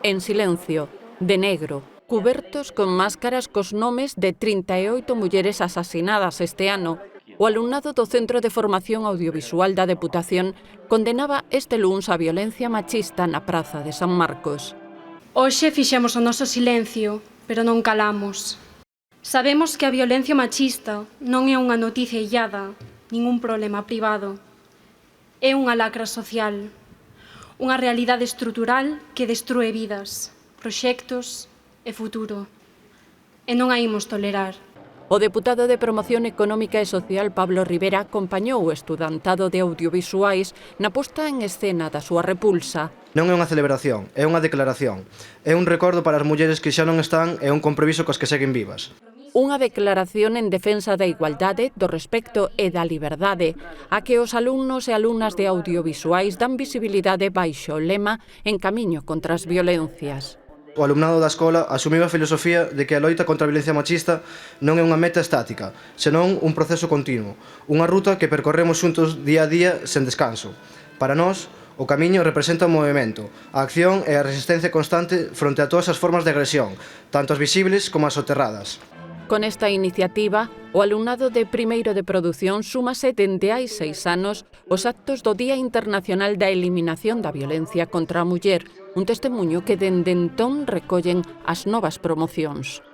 En silencio, de negro, cubertos con máscaras cos nomes de 38 mulleres asasinadas este ano, o alumnado do Centro de Formación Audiovisual da Deputación condenaba este luns a violencia machista na Praza de San Marcos. Hoxe fixemos o noso silencio, pero non calamos. Sabemos que a violencia machista non é unha noticia illada, nin un problema privado. É unha lacra social, unha realidade estrutural que destrúe vidas, proxectos e futuro. E non a imos tolerar. O deputado de Promoción Económica e Social Pablo Rivera acompañou o estudantado de audiovisuais na posta en escena da súa repulsa. Non é unha celebración, é unha declaración. É un recordo para as mulleres que xa non están e un compromiso cos que seguen vivas. Unha declaración en defensa da igualdade, do respecto e da liberdade, a que os alumnos e alumnas de audiovisuais dan visibilidade baixo o lema En camiño contra as violencias. O alumnado da escola asumiu a filosofía de que a loita contra a violencia machista non é unha meta estática, senón un proceso continuo, unha ruta que percorremos xuntos día a día sen descanso. Para nós, o camiño representa o movimento, a acción e a resistencia constante fronte a todas as formas de agresión, tanto as visibles como as soterradas. Con esta iniciativa, o alumnado de primeiro de produción súmase dende hai 6 anos os actos do Día Internacional da Eliminación da Violencia contra a Muller, un testemunho que dende entón recollen as novas promocións.